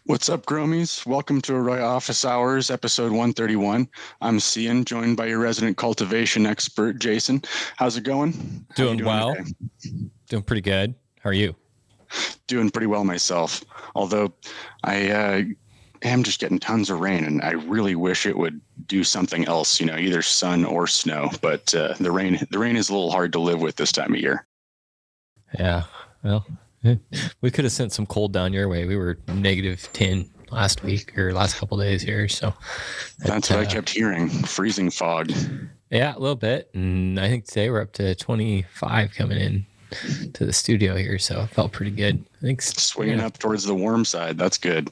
What's up, Gromies? Welcome to AROYA Office Hours, episode 131. I'm Cian, joined by your resident cultivation expert, Jason. How's it going? How Doing well. Today? Doing pretty good. How are you? Doing pretty well myself, although I am just getting tons of rain, and I really wish it would do something else, either sun or snow. But the rain is a little hard to live with this time of year. Yeah, well, we could have sent some cold down your way. We were -10 last week or last couple of days here, so that's what I kept hearing. Freezing fog. Yeah, a little bit, and I think today we're up to 25 coming in to the studio here, so it felt pretty good. I think swinging up towards the warm side. That's good.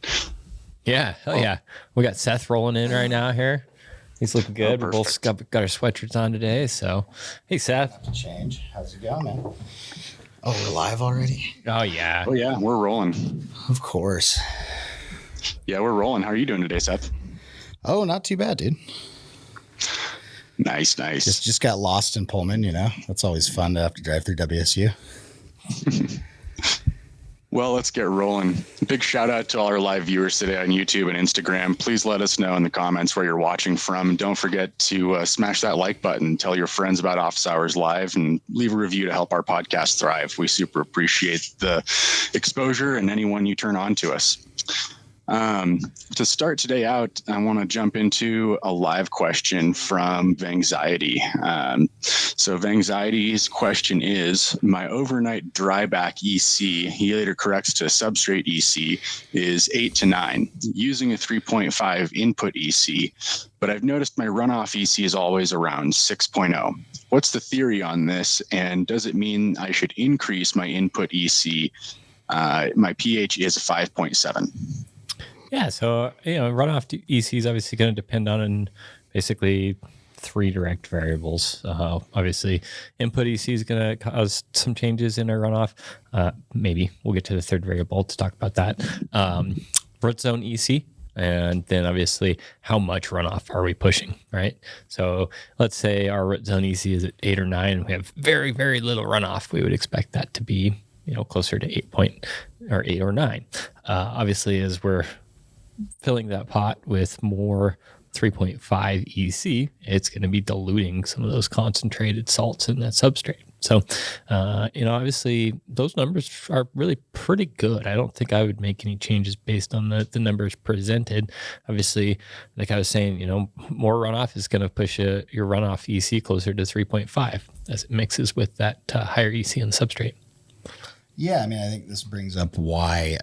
Yeah, hell yeah. We got Seth rolling in right now here. He's looking good. We both got our sweatshirts on today, so hey, Seth. Change. How's it going, man? Oh, we're live already? Oh, yeah. Oh, yeah, we're rolling. Of course. Yeah, we're rolling. How are you doing today, Seth? Oh, not too bad, dude. Nice. Just got lost in Pullman, That's always fun to have to drive through WSU. Well, let's get rolling. Big shout out to all our live viewers today on YouTube and Instagram. Please let us know in the comments where you're watching from. And don't forget to smash that like button, tell your friends about Office Hours Live, and leave a review to help our podcast thrive. We super appreciate the exposure and anyone you turn on to us. To start today out, I want to jump into a live question from Vanxiety. So Vanxiety's question is, my overnight dryback EC, he later corrects to substrate EC, is 8 to 9, using a 3.5 input EC, but I've noticed my runoff EC is always around 6.0. What's the theory on this, and does it mean I should increase my input EC? My pH is 5.7. Yeah, so runoff EC is obviously going to depend on basically 3 direct variables. Obviously, input EC is going to cause some changes in our runoff. Maybe we'll get to the third variable to talk about that. Root zone EC, and then obviously how much runoff are we pushing, right? So let's say our root zone EC is at 8 or 9, and we have very, very little runoff. We would expect that to be closer to 8 or 9. Obviously, as we're filling that pot with more 3.5 EC, it's going to be diluting some of those concentrated salts in that substrate. So, obviously those numbers are really pretty good. I don't think I would make any changes based on the numbers presented. Obviously, like I was saying, more runoff is going to push your runoff EC closer to 3.5 as it mixes with that higher EC in the substrate. Yeah, I think this brings up why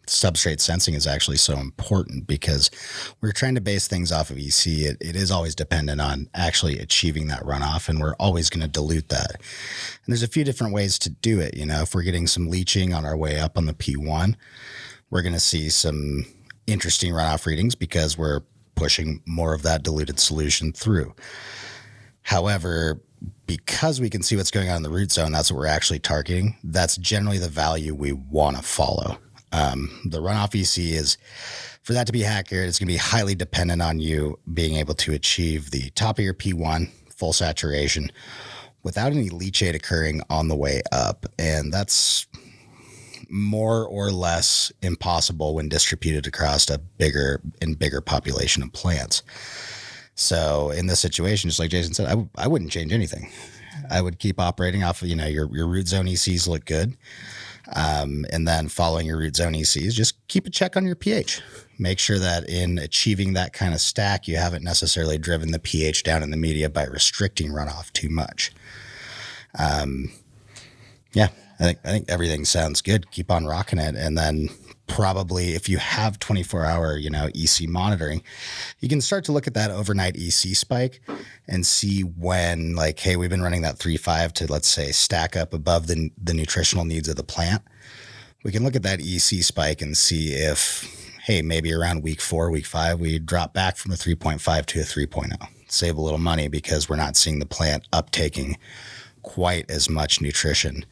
substrate sensing is actually so important, because we're trying to base things off of EC. It is always dependent on actually achieving that runoff, and we're always going to dilute that. And there's a few different ways to do it. If we're getting some leaching on our way up on the P1, we're going to see some interesting runoff readings because we're pushing more of that diluted solution through. However, because we can see what's going on in the root zone, that's what we're actually targeting. That's generally the value we want to follow. The runoff EC is, for that to be accurate, it's going to be highly dependent on you being able to achieve the top of your P1, full saturation, without any leachate occurring on the way up. And that's more or less impossible when distributed across a bigger population of plants. So in this situation, just like Jason said, I wouldn't change anything. I would keep operating off of, your root zone ECs look good. And then following your root zone ECs, just keep a check on your pH. Make sure that in achieving that kind of stack, you haven't necessarily driven the pH down in the media by restricting runoff too much. Yeah, I think everything sounds good. Keep on rocking it. And then probably if you have 24-hour, EC monitoring, you can start to look at that overnight EC spike and see when, like, hey, we've been running that 3.5 to, let's say, stack up above the nutritional needs of the plant. We can look at that EC spike and see if, hey, maybe around week 4, week 5, we drop back from a 3.5 to a 3.0. Save a little money because we're not seeing the plant uptaking quite as much nutrition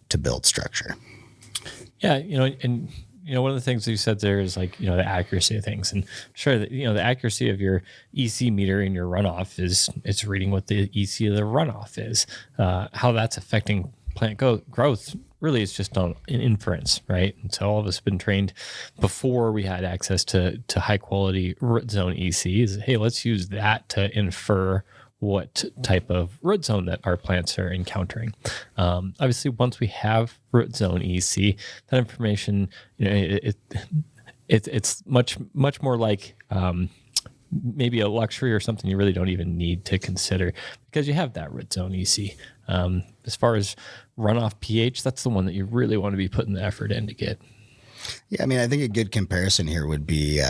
to build structure. Yeah, and one of the things you said there is like, the accuracy of things, and sure that, the accuracy of your EC meter in your runoff it's reading what the EC of the runoff is. How that's affecting plant growth really it's just on an inference, right? And so all of us have been trained before we had access to high quality root zone ECs. Hey, let's use that to infer what type of root zone that our plants are encountering. Obviously, once we have root zone EC, that information, it's much more like maybe a luxury or something you really don't even need to consider because you have that root zone EC. As far as runoff pH, that's the one that you really want to be putting the effort in to get. Yeah, I mean, I think a good comparison here would be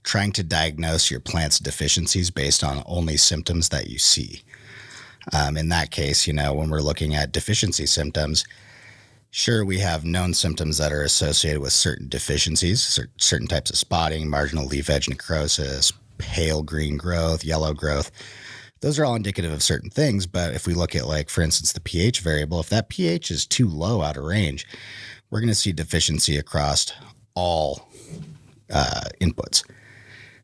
trying to diagnose your plant's deficiencies based on only symptoms that you see. In that case, when we're looking at deficiency symptoms, sure, we have known symptoms that are associated with certain deficiencies, certain types of spotting, marginal leaf edge necrosis, pale green growth, yellow growth. Those are all indicative of certain things. But if we look at, like, for instance, the pH variable, if that pH is too low out of range, we're going to see deficiency across all inputs.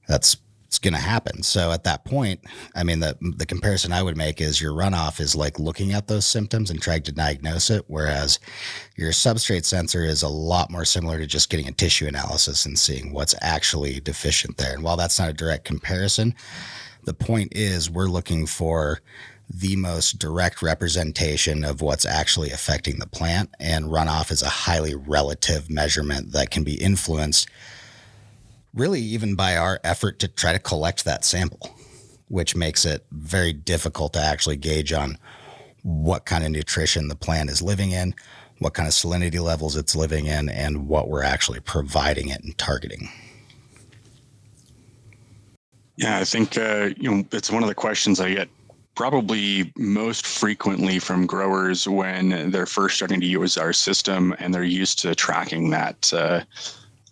It's going to happen. So at that point, I mean, the comparison I would make is your runoff is like looking at those symptoms and trying to diagnose it, whereas your substrate sensor is a lot more similar to just getting a tissue analysis and seeing what's actually deficient there. And while that's not a direct comparison, the point is we're looking for the most direct representation of what's actually affecting the plant, and runoff is a highly relative measurement that can be influenced really even by our effort to try to collect that sample, which makes it very difficult to actually gauge on what kind of nutrition the plant is living in, what kind of salinity levels it's living in, and what we're actually providing it and targeting. Yeah, I think it's one of the questions I get probably most frequently from growers when they're first starting to use our system and they're used to tracking that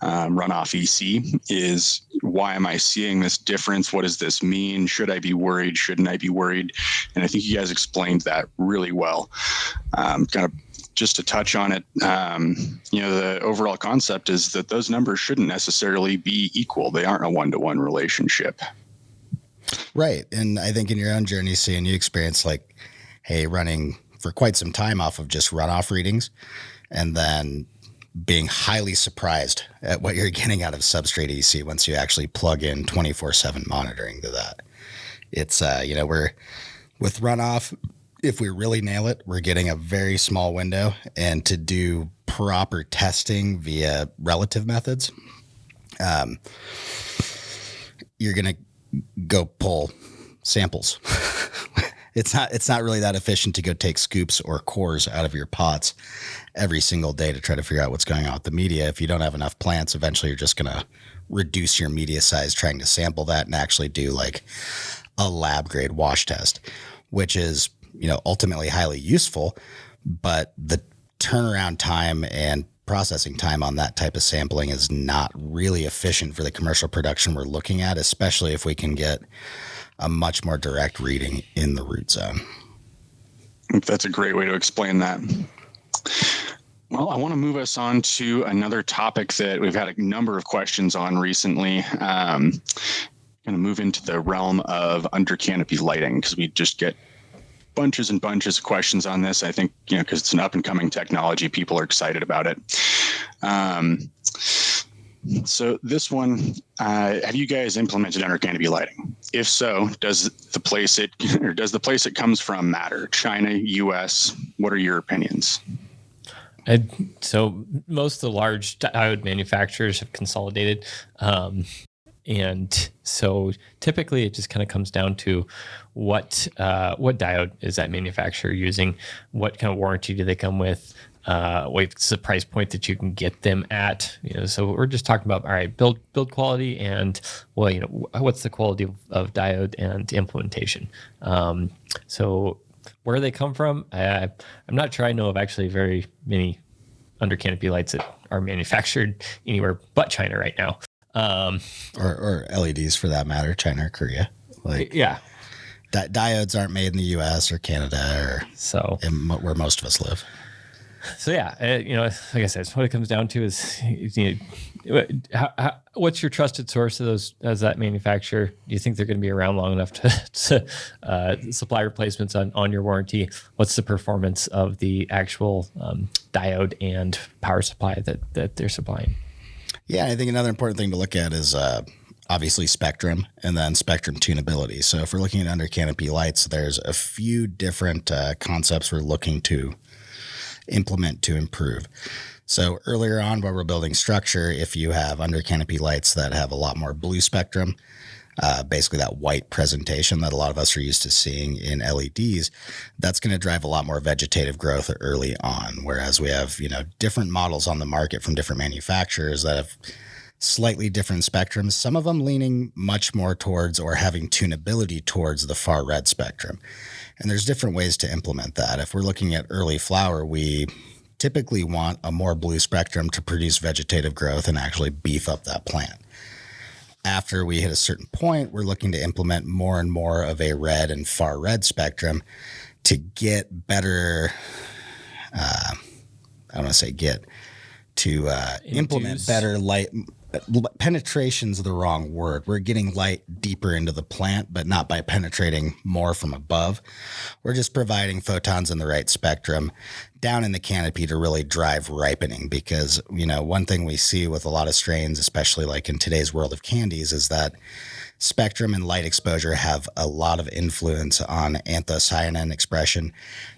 runoff EC is, why am I seeing this difference? What does this mean? Should I be worried? Shouldn't I be worried? And I think you guys explained that really well. Kind of just to touch on it, the overall concept is that those numbers shouldn't necessarily be equal. They aren't a one-to-one relationship. Right. And I think in your own journey, Cian, you experienced running for quite some time off of just runoff readings and then being highly surprised at what you're getting out of substrate EC once you actually plug in 24/7 monitoring to that. It's, we're with runoff, if we really nail it, we're getting a very small window, and to do proper testing via relative methods, you're going to go pull samples. It's not really that efficient to go take scoops or cores out of your pots every single day to try to figure out what's going on with the media. If you don't have enough plants, eventually you're just going to reduce your media size trying to sample that and actually do like a lab grade wash test, which is, ultimately highly useful, but the turnaround time and processing time on that type of sampling is not really efficient for the commercial production we're looking at, especially if we can get a much more direct reading in the root zone. That's a great way to explain that. Well, I want to move us on to another topic that we've had a number of questions on recently. Going to move into the realm of under-canopy lighting, because we just get bunches and bunches of questions on this. I think, because it's an up-and-coming technology, people are excited about it. So this one, have you guys implemented under-canopy lighting? If so, does the place it comes from matter? China, US? What are your opinions? So most of the large diode manufacturers have consolidated. And so typically it just kind of comes down to what diode is that manufacturer using? What kind of warranty do they come with? What's the price point that you can get them at? So we're just talking about, all right, build quality and, what's the quality of diode and implementation? So where they come from, I'm not sure I know of actually very many under canopy lights that are manufactured anywhere but China right now. Or LEDs for that matter, China or Korea. Yeah. Diodes aren't made in the US or Canada or where most of us live. So yeah, like I said, what it comes down to is, what's your trusted source of those as that manufacturer? Do you think they're going to be around long enough to supply replacements on your warranty? What's the performance of the actual diode and power supply that they're supplying? Yeah, I think another important thing to look at is obviously spectrum and then spectrum tunability. So if we're looking at under canopy lights, there's a few different concepts we're looking to implement to improve. So earlier on while we're building structure, if you have under canopy lights that have a lot more blue spectrum, basically that white presentation that a lot of us are used to seeing in LEDs, that's going to drive a lot more vegetative growth early on. Whereas we have, different models on the market from different manufacturers that have slightly different spectrums, some of them leaning much more towards or having tunability towards the far red spectrum. And there's different ways to implement that. If we're looking at early flower, we typically want a more blue spectrum to produce vegetative growth and actually beef up that plant. After we hit a certain point, we're looking to implement more and more of a red and far red spectrum to get better, implement better light. Penetration's the wrong word. We're getting light deeper into the plant, but not by penetrating more from above. We're just providing photons in the right spectrum down in the canopy to really drive ripening. Because, one thing we see with a lot of strains, especially like in today's world of candies, is that spectrum and light exposure have a lot of influence on anthocyanin expression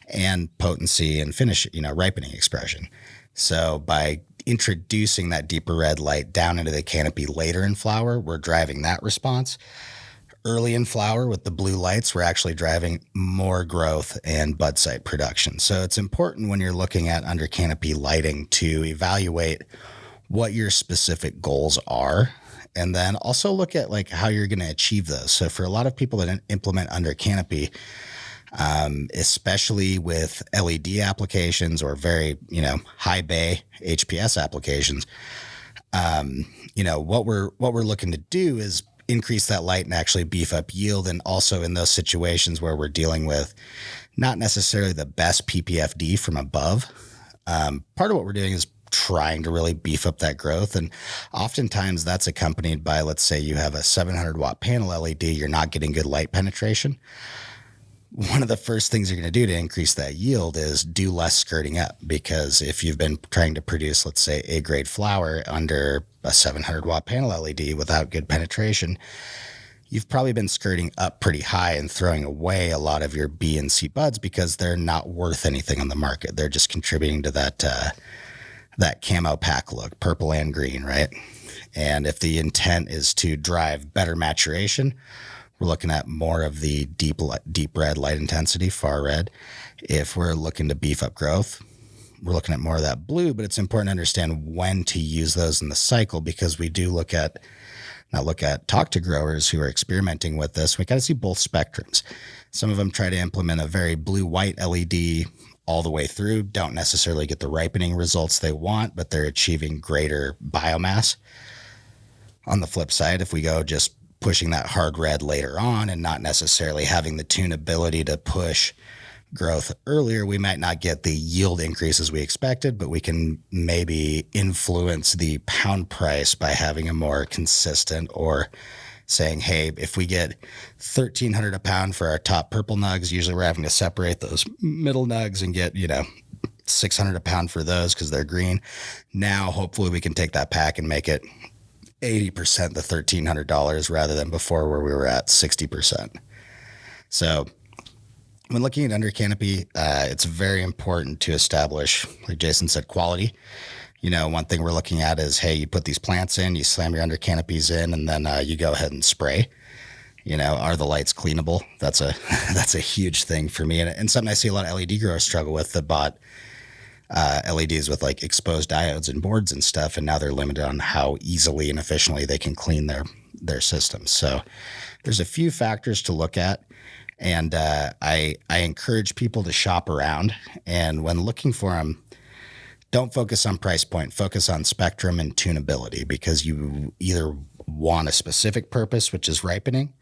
and potency and finish, ripening expression. So by introducing that deeper red light down into the canopy later in flower, we're driving that response. Early in flower with the blue lights, we're actually driving more growth and bud site production. So it's important when you're looking at under canopy lighting to evaluate what your specific goals are, and then also look at like how you're going to achieve those. So for a lot of people that implement under canopy, especially with LED applications or very, high bay HPS applications, what we're looking to do is increase that light and actually beef up yield. And also in those situations where we're dealing with not necessarily the best PPFD from above, part of what we're doing is trying to really beef up that growth. And oftentimes that's accompanied by, let's say you have a 700 watt panel LED, you're not getting good light penetration. One of the first things you're going to do to increase that yield is do less skirting up, because if you've been trying to produce, let's say, A-grade flower under a 700 watt panel LED without good penetration, you've probably been skirting up pretty high and throwing away a lot of your B and C buds because they're not worth anything on the market. They're just contributing to that camo pack look, purple and green, right? And if the intent is to drive better maturation, we're looking at more of the deep red light intensity, far red. If we're looking to beef up growth, we're looking at more of that blue, but it's important to understand when to use those in the cycle, because we do talk to growers who are experimenting with this. We got to see both spectrums. Some of them try to implement a very blue-white LED all the way through, don't necessarily get the ripening results they want, but they're achieving greater biomass. On the flip side, if we go just pushing that hard red later on and not necessarily having the tunability to push growth earlier, we might not get the yield increases we expected, but we can maybe influence the pound price by having a more consistent, or saying, hey, if we get $1,300 a pound for our top purple nugs, usually we're having to separate those middle nugs and get, $600 a pound for those because they're green. Now, hopefully we can take that pack and make it 80% the $1,300 rather than before where we were at 60%. So when looking at under canopy, it's very important to establish, like Jason said, quality. One thing we're looking at is, hey, you put these plants in, you slam your under canopies in, and then you go ahead and spray. Are the lights cleanable? That's a huge thing for me, and something I see a lot of LED growers struggle with that bought LEDs with like exposed diodes and boards and stuff, and now they're limited on how easily and efficiently they can clean their systems. So there's a few factors to look at, and I encourage people to shop around, and when looking for them, don't focus on price point, focus on spectrum and tunability, because you either want a specific purpose, which is ripening,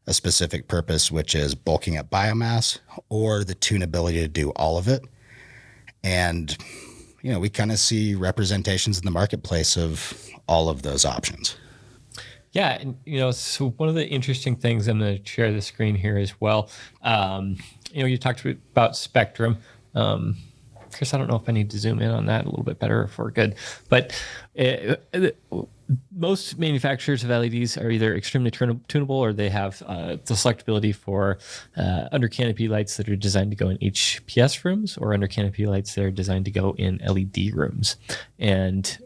a specific purpose, which is bulking up biomass, or the tunability to do all of it. And, we kind of see representations in the marketplace of all of those options. Yeah, and so one of the interesting things, I'm going to share the screen here as well. You talked about spectrum. Chris, I don't know if I need to zoom in on that a little bit better if we're good, but most manufacturers of LEDs are either extremely tunable or they have the selectability for under canopy lights that are designed to go in HPS rooms or under canopy lights that are designed to go in LED rooms. And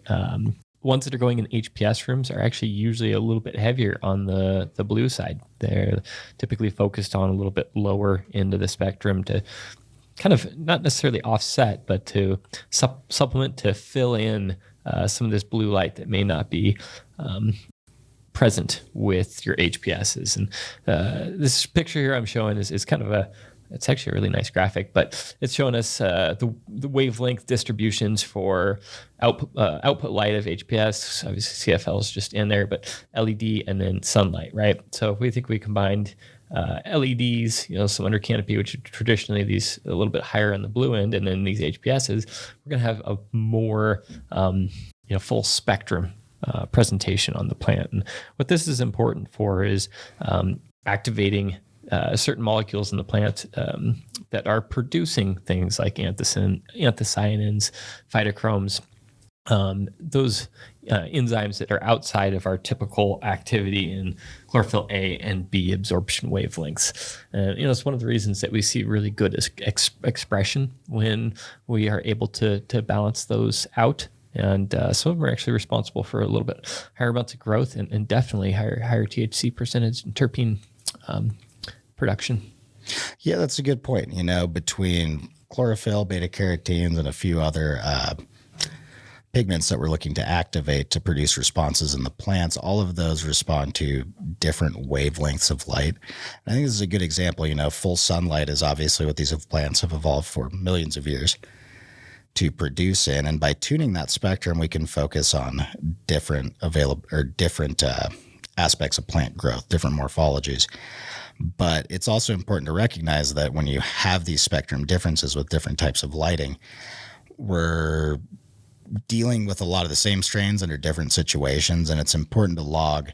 ones that are going in HPS rooms are actually usually a little bit heavier on the blue side. They're typically focused on a little bit lower into the spectrum to kind of not necessarily offset, but to supplement, to fill in some of this blue light that may not be present with your HPSs. And this picture here I'm showing is kind of it's actually a really nice graphic, but it's showing us the wavelength distributions for output light of HPS. Obviously CFL is just in there, but LED and then sunlight, right? So if we think we combined LEDs, some under canopy, which are traditionally these a little bit higher on the blue end, and then these HPSs, we're going to have a more full spectrum presentation on the plant. And what this is important for is activating certain molecules in the plant that are producing things like anthocyanins, phytochromes, those enzymes that are outside of our typical activity in chlorophyll A and B absorption wavelengths. It's one of the reasons that we see really good expression when we are able to balance those out. And some of them are actually responsible for a little bit higher amounts of growth and definitely higher THC percentage and terpene production. Yeah, that's a good point. Between chlorophyll, beta carotenes, and a few other pigments that we're looking to activate to produce responses in the plants, all of those respond to different wavelengths of light. And I think this is a good example. Full sunlight is obviously what these plants have evolved for millions of years to produce in. And by tuning that spectrum, we can focus on different aspects of plant growth, different morphologies. But it's also important to recognize that when you have these spectrum differences with different types of lighting, we're dealing with a lot of the same strains under different situations, and it's important to log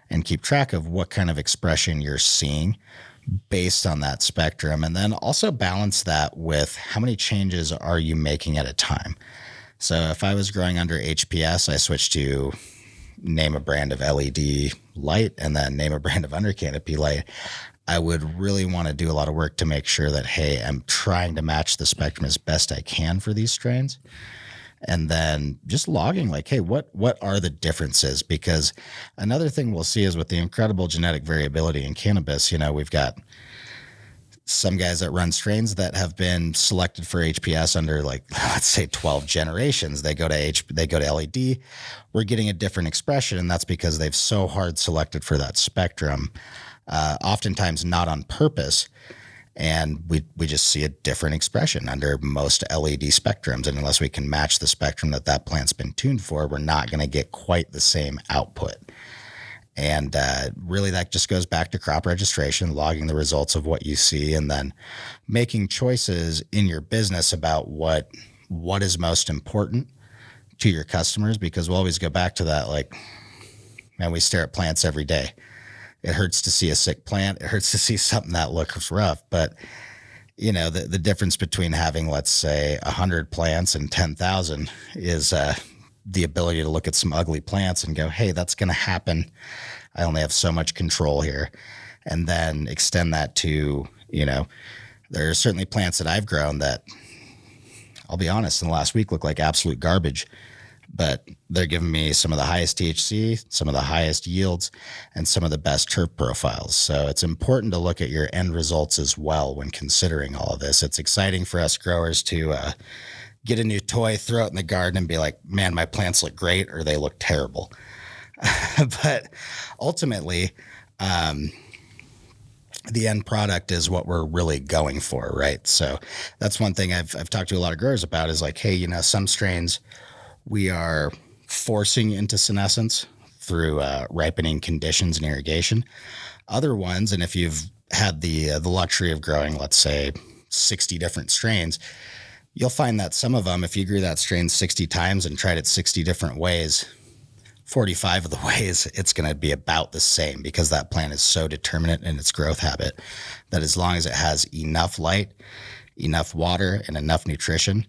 and keep track of what kind of expression you're seeing based on that spectrum, and then also balance that with how many changes are you making at a time. So if I was growing under HPS, I switched to name a brand of LED light and then name a brand of under canopy light. I would really want to do a lot of work to make sure that, hey, I'm trying to match the spectrum as best I can for these strains. And then just logging like, hey, what are the differences? Because another thing we'll see is with the incredible genetic variability in cannabis, we've got some guys that run strains that have been selected for HPS under let's say 12 generations. They go to LED. We're getting a different expression, and that's because they've so hard selected for that spectrum, oftentimes not on purpose. And we just see a different expression under most LED spectrums. And unless we can match the spectrum that plant's been tuned for, we're not going to get quite the same output. And really that just goes back to crop registration, logging the results of what you see, and then making choices in your business about what is most important to your customers, because we'll always go back to that. We stare at plants every day. It hurts to see a sick plant. It hurts to see something that looks rough. But, the difference between having, let's say, 100 plants and 10,000 is the ability to look at some ugly plants and go, hey, that's going to happen. I only have so much control here. And then extend that to, there are certainly plants that I've grown that, I'll be honest, in the last week look like absolute garbage. But they're giving me some of the highest THC, some of the highest yields, and some of the best terp profiles. So it's important to look at your end results as well when considering all of this. It's exciting for us growers to get a new toy, throw it in the garden, and be like, man, my plants look great, or they look terrible. But ultimately, the end product is what we're really going for, right? So that's one thing I've talked to a lot of growers about is like, hey, some strains we are forcing into senescence through ripening conditions and irrigation. Other ones, and if you've had the luxury of growing, let's say, 60 different strains, you'll find that some of them, if you grew that strain 60 times and tried it 60 different ways, 45 of the ways it's going to be about the same, because that plant is so determinate in its growth habit that as long as it has enough light, enough water, and enough nutrition,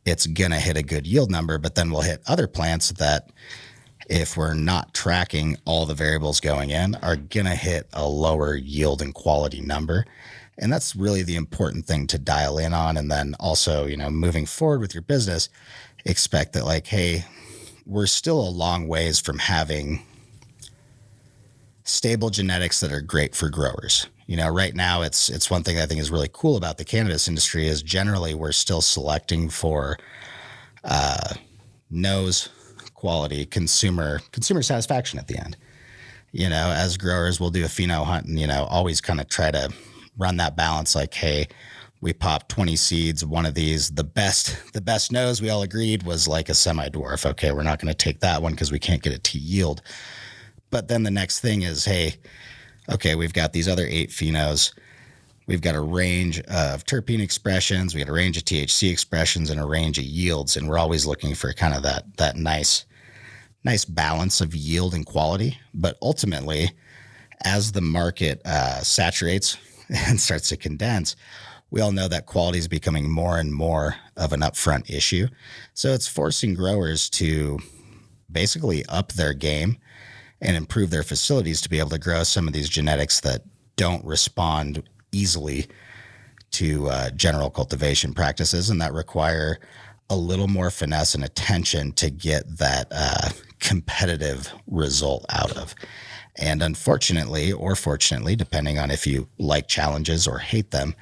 it's going to hit a good yield number. But then we'll hit other plants that, if we're not tracking all the variables going in, are going to hit a lower yield and quality number. And that's really the important thing to dial in on. And then also, moving forward with your business, expect that, like, hey, we're still a long ways from having stable genetics that are great for growers. Right now it's one thing I think is really cool about the cannabis industry is generally we're still selecting for nose quality, consumer satisfaction at the end. As growers, we'll do a pheno hunt and, always kind of try to run that balance. Like, hey, we popped 20 seeds. One of these, the best nose we all agreed was like a semi-dwarf. Okay, we're not going to take that one because we can't get it to yield. But then the next thing is, hey, okay, we've got these other 8 phenos. We've got a range of terpene expressions. We got a range of THC expressions and a range of yields. And we're always looking for kind of that nice balance of yield and quality. But ultimately, as the market saturates and starts to condense, we all know that quality is becoming more and more of an upfront issue. So it's forcing growers to basically up their game and improve their facilities to be able to grow some of these genetics that don't respond easily to general cultivation practices, and that require a little more finesse and attention to get that competitive result out of. And unfortunately, or fortunately, depending on if you like challenges or hate them,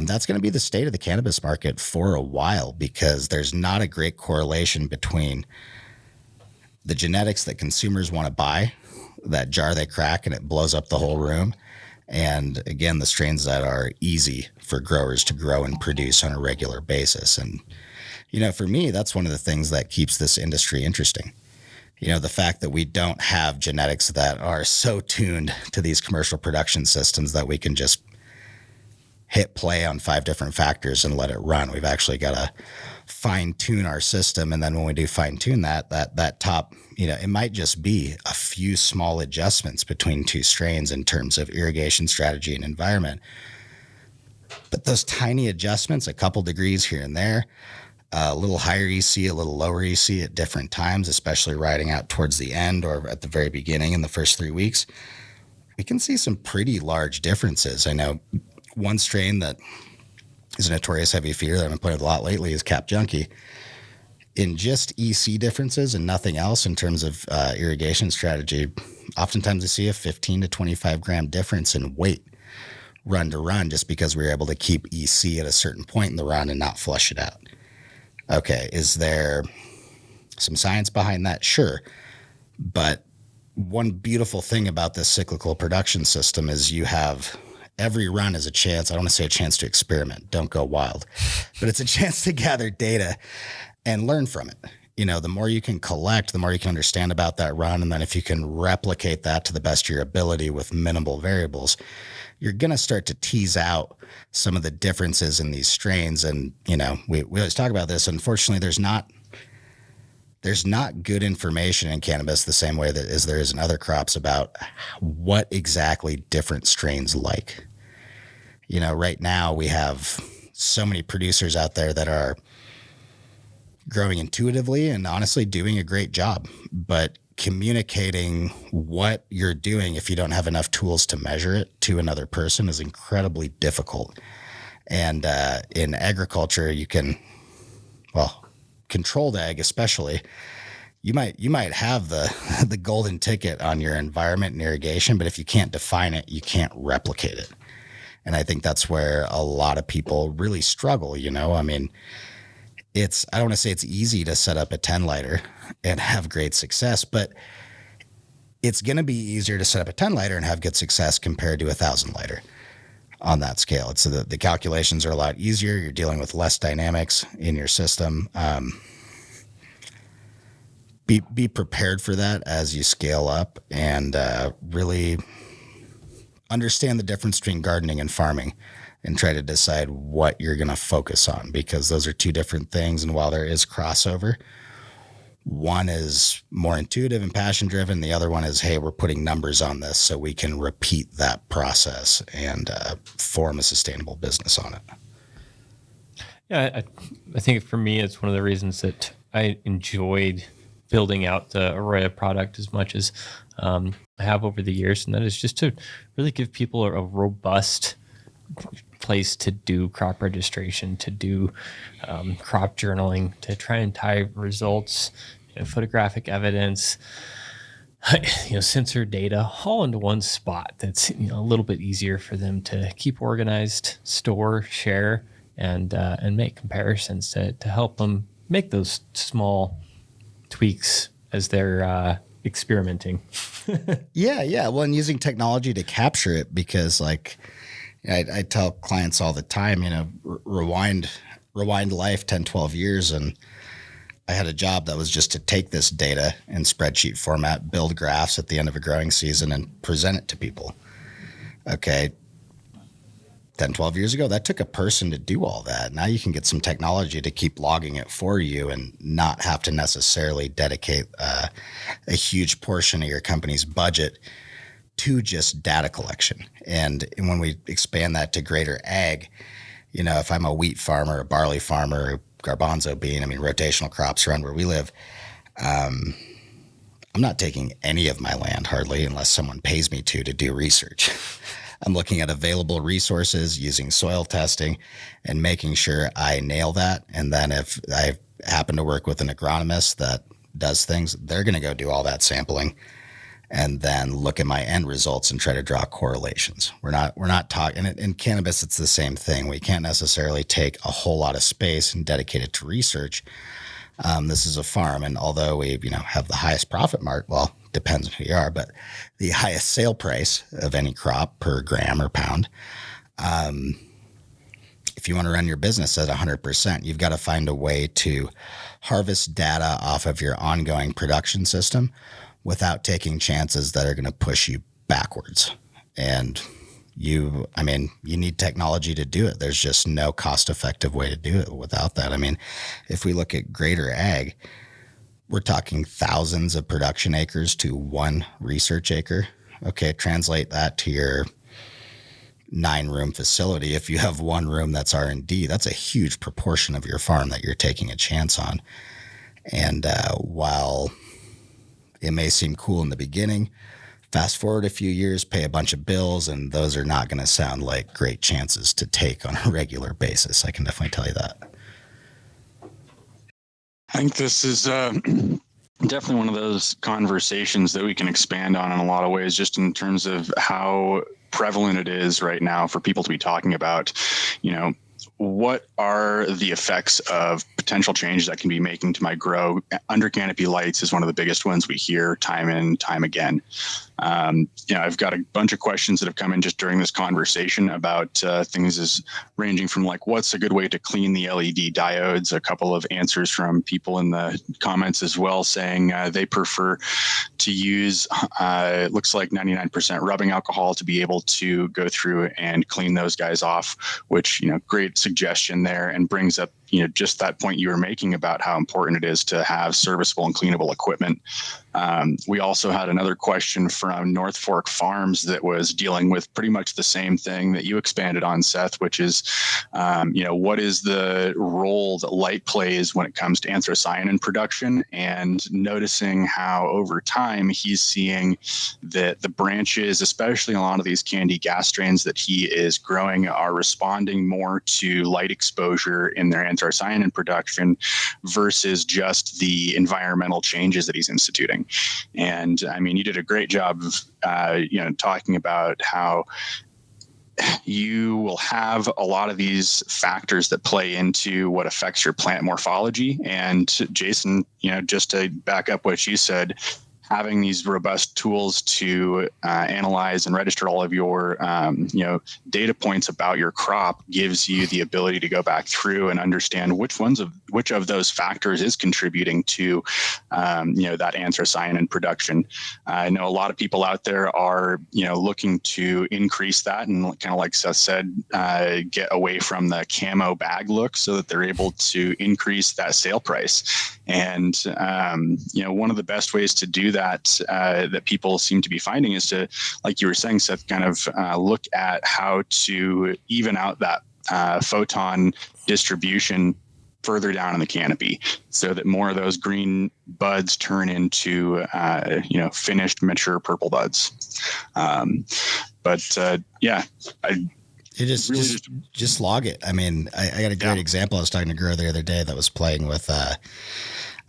that's going to be the state of the cannabis market for a while, because there's not a great correlation between the genetics that consumers want to buy, that jar they crack and it blows up the whole room, and again, the strains that are easy for growers to grow and produce on a regular basis. And, for me, that's one of the things that keeps this industry interesting. The fact that we don't have genetics that are so tuned to these commercial production systems that we can just hit play on 5 different factors and let it run. We've actually got to fine tune our system. And then when we do fine tune that top, it might just be a few small adjustments between 2 strains in terms of irrigation strategy and environment. But those tiny adjustments, a couple degrees here and there, a little higher EC, a little lower EC at different times, especially riding out towards the end or at the very beginning in the first 3 weeks, we can see some pretty large differences. I know one strain that is a notorious heavy feeder that I've been putting a lot lately is Cap Junkie. In just EC differences and nothing else in terms of irrigation strategy, oftentimes I see a 15 to 25 gram difference in weight run to run, just because we were able to keep EC at a certain point in the run and not flush it out. Okay, is there some science behind that? Sure. But one beautiful thing about this cyclical production system is you have every run is a chance. I don't want to say a chance to experiment. Don't go wild. But it's a chance to gather data and learn from it. The more you can collect, the more you can understand about that run. And then if you can replicate that to the best of your ability with minimal variables, you're going to start to tease out some of the differences in these strains. And, we always talk about this. Unfortunately, there's not good information in cannabis the same way that there is in other crops about what exactly different strains like. Right now we have so many producers out there that are growing intuitively and honestly doing a great job, but communicating what you're doing if you don't have enough tools to measure it to another person is incredibly difficult. And in agriculture, you can, controlled ag especially, you might have the golden ticket on your environment and irrigation, but if you can't define it, you can't replicate it. And I think that's where a lot of people really struggle. I don't want to say it's easy to set up a 10 lighter and have great success, but it's going to be easier to set up a 10 lighter and have good success compared to a 1,000 lighter on that scale. So the calculations are a lot easier. You're dealing with less dynamics in your system. Be prepared for that as you scale up, and really understand the difference between gardening and farming and try to decide what you're going to focus on, because those are two different things. And while there is crossover, one is more intuitive and passion driven. The other one is, hey, we're putting numbers on this so we can repeat that process and form a sustainable business on it. Yeah, I think for me, it's one of the reasons that I enjoyed building out the AROYA product as much as I have over the years. And that is just to really give people a robust place to do crop registration, to do crop journaling, to try and tie results, photographic evidence, sensor data all into one spot. That's a little bit easier for them to keep organized, store, share, and make comparisons to help them make those small tweaks as they're experimenting. Yeah. Well, and using technology to capture it, because like I tell clients all the time, rewind life 10, 12 years. And I had a job that was just to take this data in spreadsheet format, build graphs at the end of a growing season and present it to people. Okay. 10, 12 years ago, that took a person to do all that. Now you can get some technology to keep logging it for you and not have to necessarily dedicate a huge portion of your company's budget to just data collection. And when we expand that to greater ag, if I'm a wheat farmer, a barley farmer, garbanzo bean, rotational crops around where we live, I'm not taking any of my land hardly unless someone pays me to do research. I'm looking at available resources, using soil testing, and making sure I nail that. And then if I happen to work with an agronomist that does things, they're going to go do all that sampling and then look at my end results and try to draw correlations. We're not talking, and in cannabis, it's the same thing. We can't necessarily take a whole lot of space and dedicate it to research. This is a farm, and although we have the highest profit mark, well, depends on who you are, but the highest sale price of any crop per gram or pound. If you want to run your business at 100%, you've got to find a way to harvest data off of your ongoing production system without taking chances that are going to push you backwards. And you need technology to do it. There's just no cost-effective way to do it without that. If we look at greater ag, we're talking thousands of production acres to one research acre. Okay, translate that to your 9-room facility. If you have one room that's R&D, that's a huge proportion of your farm that you're taking a chance on. And while it may seem cool in the beginning, fast forward a few years, pay a bunch of bills, and those are not going to sound like great chances to take on a regular basis. I can definitely tell you that. I think this is definitely one of those conversations that we can expand on in a lot of ways, just in terms of how prevalent it is right now for people to be talking about, what are the effects of potential changes that can be making to my grow? Under canopy lights is one of the biggest ones we hear time and time again. I've got a bunch of questions that have come in just during this conversation about things as ranging from like, what's a good way to clean the LED diodes? A couple of answers from people in the comments as well, saying they prefer to use, looks like 99% rubbing alcohol to be able to go through and clean those guys off, which, great suggestion there, and brings up, just that point you were making about how important it is to have serviceable and cleanable equipment. We also had another question from North Fork Farms that was dealing with pretty much the same thing that you expanded on, Seth, which is, what is the role that light plays when it comes to anthocyanin production, and noticing how over time he's seeing that the branches, especially a lot of these candy gas strains that he is growing, are responding more to light exposure in their anthocyanin production versus just the environmental changes that he's instituting. And you did a great job of, talking about how you will have a lot of these factors that play into what affects your plant morphology. And Jason, just to back up what you said, having these robust tools to analyze and register all of your data points about your crop gives you the ability to go back through and understand which of those factors is contributing to that anthracene in production. I know a lot of people out there are looking to increase that, and kind of like Seth said, get away from the camo bag look so that they're able to increase that sale price. And one of the best ways to do that that people seem to be finding is to, like you were saying, Seth, kind of look at how to even out that photon distribution further down in the canopy so that more of those green buds turn into finished mature purple buds. You just log it. I mean, I got a great example. I was talking to a girl the other day that was playing with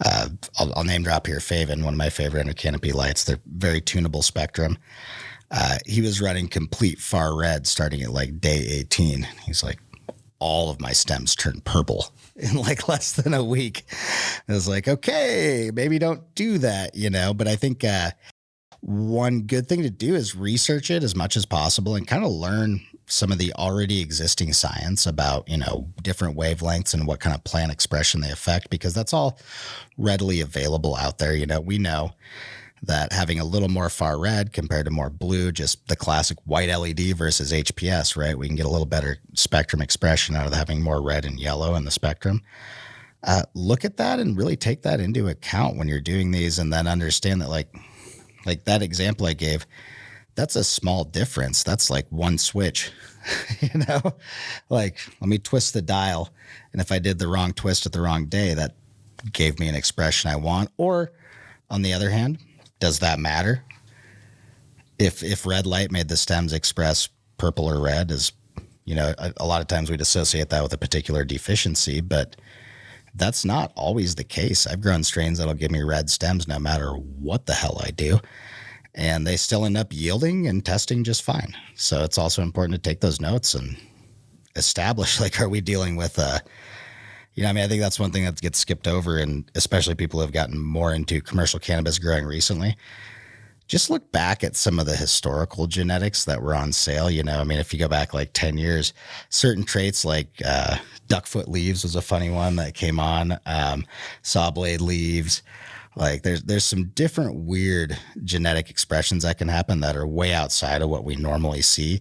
I'll name drop here, Faven, one of my favorite under canopy lights. They're very tunable spectrum. He was running complete far red starting at like day 18. He's like, all of my stems turned purple in like less than a week. I was like, okay, maybe don't do that, but I think one good thing to do is research it as much as possible and kind of learn some of the already existing science about, different wavelengths and what kind of plant expression they affect, because that's all readily available out there. We know that having a little more far red compared to more blue, just the classic white LED versus HPS, right? We can get a little better spectrum expression out of having more red and yellow in the spectrum. Look at that and really take that into account when you're doing these, and then understand that like that example I gave, that's a small difference. That's like one switch, like let me twist the dial. And if I did the wrong twist at the wrong day, that gave me an expression I want. Or on the other hand, does that matter? If red light made the stems express purple or red, is, a lot of times we'd associate that with a particular deficiency, but that's not always the case. I've grown strains that'll give me red stems no matter what the hell I do, and they still end up yielding and testing just fine. So it's also important to take those notes and establish, like, are we dealing with I think that's one thing that gets skipped over, and especially people who have gotten more into commercial cannabis growing recently. Just look back at some of the historical genetics that were on sale. If you go back like 10 years, certain traits like duckfoot leaves was a funny one that came on, saw blade leaves. Like there's some different weird genetic expressions that can happen that are way outside of what we normally see.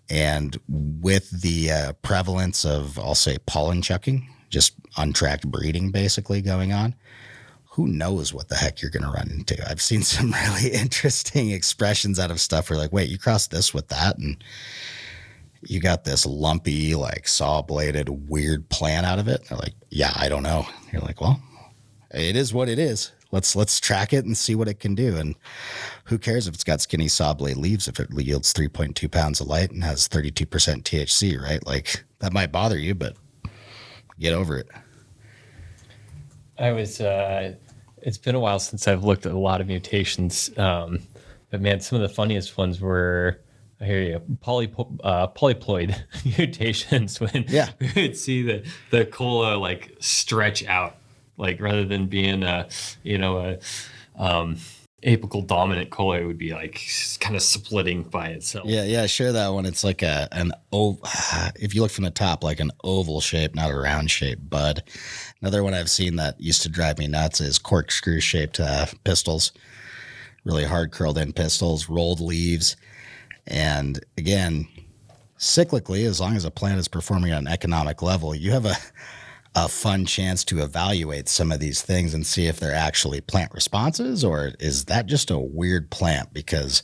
And with the prevalence of, I'll say, pollen chucking, just untracked breeding basically going on, who knows what the heck you're going to run into. I've seen some really interesting expressions out of stuff where like, wait, you crossed this with that and you got this lumpy, like saw-bladed weird plant out of it. They're like, yeah, I don't know. You're like, well, it is what it is. Let's track it and see what it can do. And who cares if it's got skinny saw blade leaves if it yields 3.2 pounds of light and has 32% THC, right? Like that might bother you, but get over it. It's been a while since I've looked at a lot of mutations. But man, some of the funniest ones were, I hear you, polyploid mutations when we would see the cola like stretch out, like rather than being apical dominant cola, it would be like kind of splitting by itself. Yeah, share that one. It's like an oval, if you look from the top, like an oval shape, not a round shape bud. Another one I've seen that used to drive me nuts is corkscrew shaped pistils, really hard curled in pistils, rolled leaves. And again, cyclically, as long as a plant is performing at an economic level, you have a fun chance to evaluate some of these things and see if they're actually plant responses, or is that just a weird plant? Because,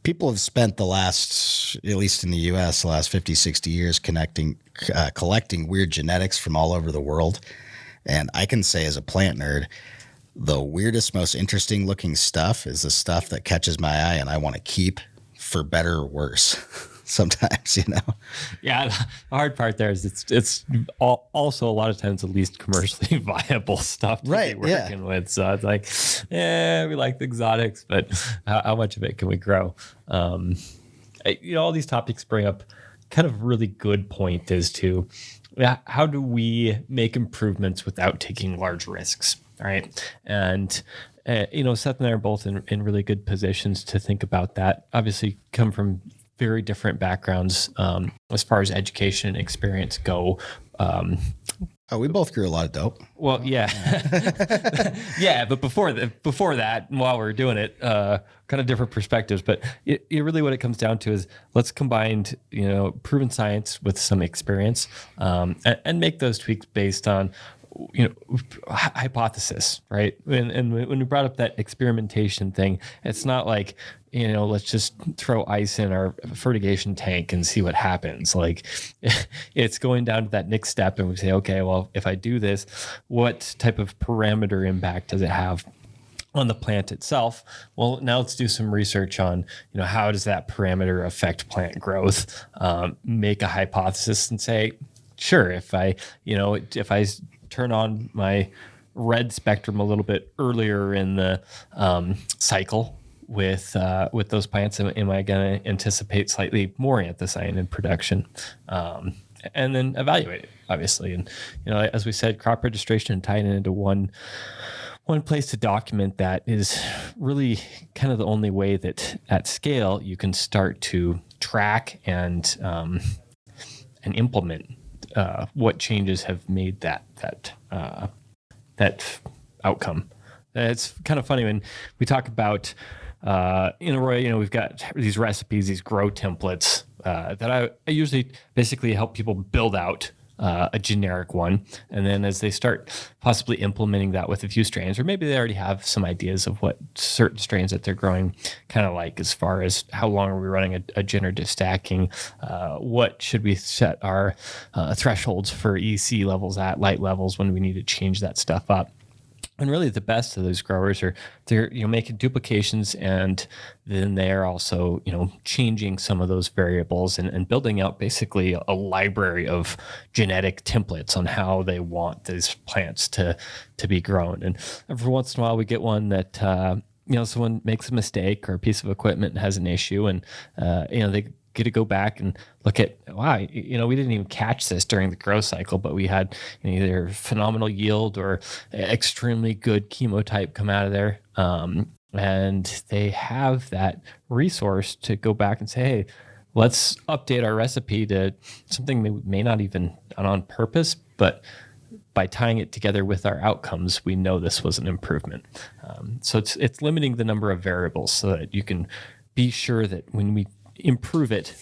people have spent the last, at least in the US, the last 50, 60 years collecting weird genetics from all over the world. And I can say as a plant nerd, the weirdest, most interesting looking stuff is the stuff that catches my eye and I want to keep, for better or worse. Sometimes, Yeah, the hard part there is it's also a lot of times the least commercially viable stuff to be working with. So it's like, we like the exotics, but how much of it can we grow? All these topics bring up kind of really good point as to how do we make improvements without taking large risks? right? And Seth and I are both in really good positions to think about that. Obviously, come from very different backgrounds as far as education and experience go. We both grew a lot of dope. Well, yeah, yeah. But before that, and while we're doing it, kind of different perspectives. But it really what it comes down to is let's combine, proven science with some experience, and make those tweaks based on, hypothesis, right? And when we brought up that experimentation thing, it's not like, let's just throw ice in our fertigation tank and see what happens. Like, it's going down to that next step, and we say, okay, well, if I do this, what type of parameter impact does it have on the plant itself? Well, now let's do some research on, how does that parameter affect plant growth? Make a hypothesis and say, sure, if I turn on my red spectrum a little bit earlier in the cycle with those plants, am I going to anticipate slightly more anthocyanin in production? And then evaluate it, obviously. And as we said, crop registration and tying it into one place to document that is really kind of the only way that at scale you can start to track and implement what changes have made that outcome. It's kind of funny when we talk about in AROYA, we've got these recipes, these grow templates that I usually basically help people build out a generic one. And then as they start possibly implementing that with a few strains, or maybe they already have some ideas of what certain strains that they're growing kind of like, as far as how long are we running a generative stacking, what should we set our thresholds for EC levels at, light levels, when we need to change that stuff up. And really the best of those growers are they're making duplications, and then they're also changing some of those variables and building out basically a library of genetic templates on how they want these plants to be grown. And every once in a while we get one that someone makes a mistake or a piece of equipment has an issue, and they get to go back and look at, wow, we didn't even catch this during the growth cycle, but we had either phenomenal yield or extremely good chemotype come out of there. And they have that resource to go back and say, hey, let's update our recipe to something we may not even done on purpose, but by tying it together with our outcomes, we know this was an improvement. So it's limiting the number of variables so that you can be sure that when we improve it,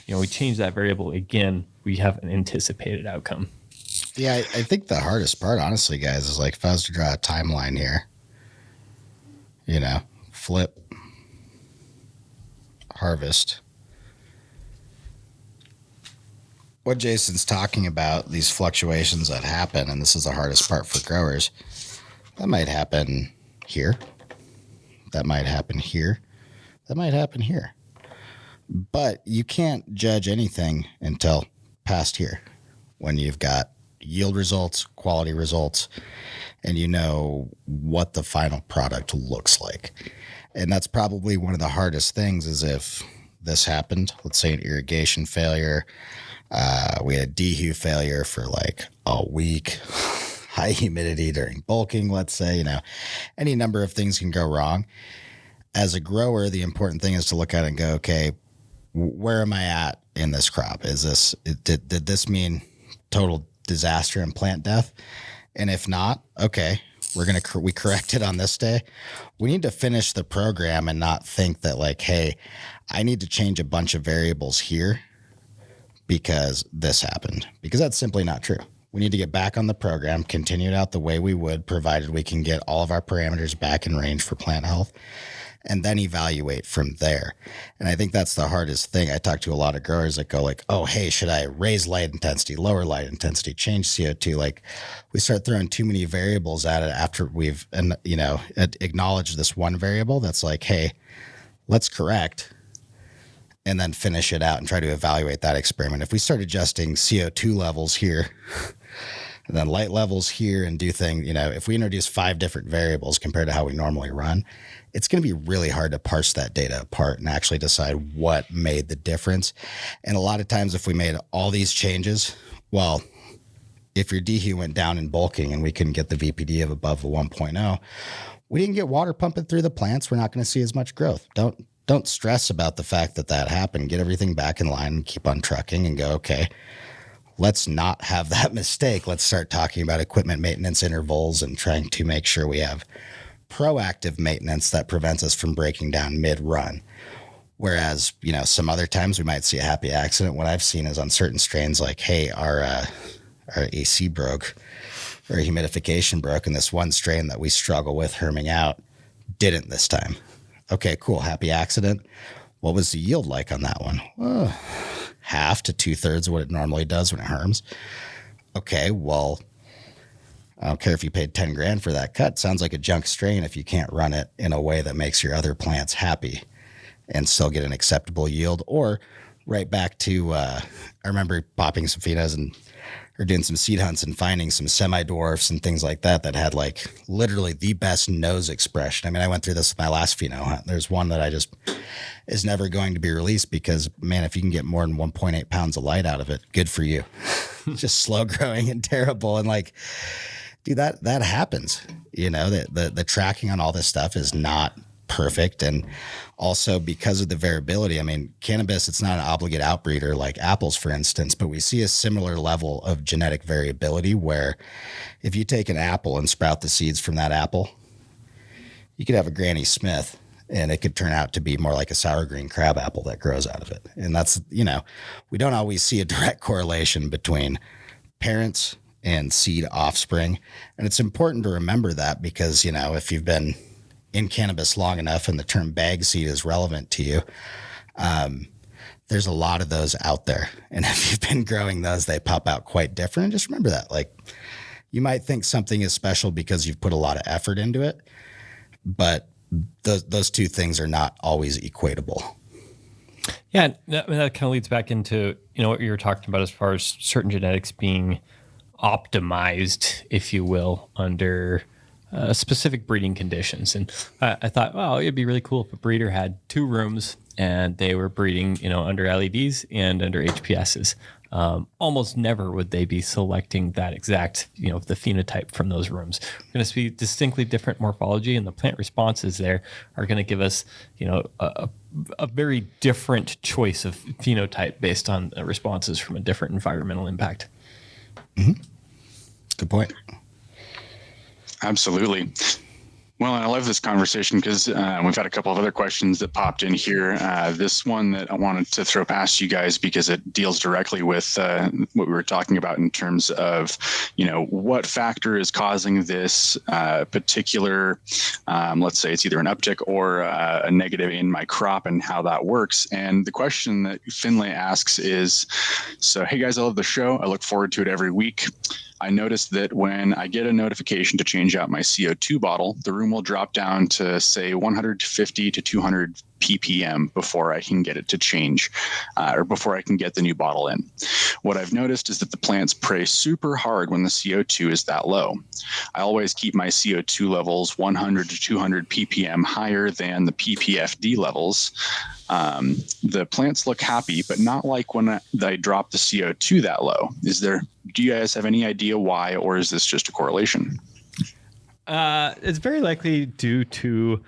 we change that variable again, we have an anticipated outcome. Yeah, I think the hardest part, honestly, guys, is like if I was to draw a timeline here, flip, harvest. What Jason's talking about, these fluctuations that happen, and this is the hardest part for growers, that might happen here. That might happen here. That might happen here. But you can't judge anything until past here, when you've got yield results, quality results, and you know what the final product looks like. And that's probably one of the hardest things, is if this happened, let's say an irrigation failure, we had a dehu failure for like a week, high humidity during bulking, let's say, any number of things can go wrong. As a grower, the important thing is to look at it and go, okay, where am I at in this crop? Did this mean total disaster and plant death? And if not, okay, we corrected on this day. We need to finish the program and not think that like, hey, I need to change a bunch of variables here because this happened, because that's simply not true. We need to get back on the program, continue it out the way we would, provided we can get all of our parameters back in range for plant health, and then evaluate from there. And I think that's the hardest thing. I talk to a lot of growers that go like, oh, hey, should I raise light intensity, lower light intensity, change CO2? Like, we start throwing too many variables at it after we've, acknowledged this one variable that's like, hey, let's correct, and then finish it out and try to evaluate that experiment. If we start adjusting CO2 levels here, and then light levels here, and do things, if we introduce 5 different variables compared to how we normally run, it's going to be really hard to parse that data apart and actually decide what made the difference. And a lot of times if we made all these changes, well, if your dehu went down in bulking and we couldn't get the VPD of above a 1.0, we didn't get water pumping through the plants. We're not going to see as much growth. Don't stress about the fact that happened. Get everything back in line and keep on trucking and go, okay, let's not have that mistake. Let's start talking about equipment maintenance intervals and trying to make sure we have proactive maintenance that prevents us from breaking down mid-run. Whereas, some other times we might see a happy accident. What I've seen is on certain strains, like, hey, our AC broke, or humidification broke, and this one strain that we struggle with herming out didn't this time. Okay, cool. Happy accident. What was the yield like on that one? Half to 2/3 of what it normally does when it herms. Okay, well, I don't care if you paid 10 grand for that cut. Sounds like a junk strain if you can't run it in a way that makes your other plants happy and still get an acceptable yield. Or right back to, I remember popping some phenos or doing some seed hunts and finding some semi-dwarfs and things like that had like literally the best nose expression. I mean, I went through this with my last pheno hunt. There's one that is never going to be released because, man, if you can get more than 1.8 pounds of light out of it, good for you. Just slow growing and terrible. And like, dude, that happens. The tracking on all this stuff is not perfect. And also because of the variability, I mean, cannabis, it's not an obligate outbreeder like apples, for instance, but we see a similar level of genetic variability where if you take an apple and sprout the seeds from that apple, you could have a Granny Smith and it could turn out to be more like a sour green crab apple that grows out of it. And that's, we don't always see a direct correlation between parents and seed offspring. And it's important to remember that because, if you've been in cannabis long enough and the term bag seed is relevant to you, there's a lot of those out there. And if you've been growing those, they pop out quite different. And just remember that, like, you might think something is special because you've put a lot of effort into it, but those two things are not always equatable. Yeah, that kind of leads back into, what you were talking about as far as certain genetics being optimized, if you will, under specific breeding conditions. And I thought, well, it'd be really cool if a breeder had 2 rooms and they were breeding, under LEDs and under HPSs. Almost never would they be selecting that exact, the phenotype from those rooms. We're going to see distinctly different morphology, and the plant responses there are going to give us, a very different choice of phenotype based on responses from a different environmental impact. Mm-hmm. Good point. Absolutely. Well, I love this conversation because we've had a couple of other questions that popped in here. This one that I wanted to throw past you guys because it deals directly with what we were talking about in terms of, what factor is causing this particular, let's say it's either an uptick or a negative in my crop and how that works. And the question that Finlay asks is, so, hey guys, I love the show. I look forward to it every week. I noticed that when I get a notification to change out my CO2 bottle, the room will drop down to, say, 150 to 200 ppm before I can get it to change or before I can get the new bottle in. What I've noticed is that the plants prey super hard when the CO2 is that low. I always keep my CO2 levels 100 to 200 ppm higher than the PPFD levels. The plants look happy, but not like when I drop the CO2 that low. Do you guys have any idea why, or is this just a correlation? It's very likely due to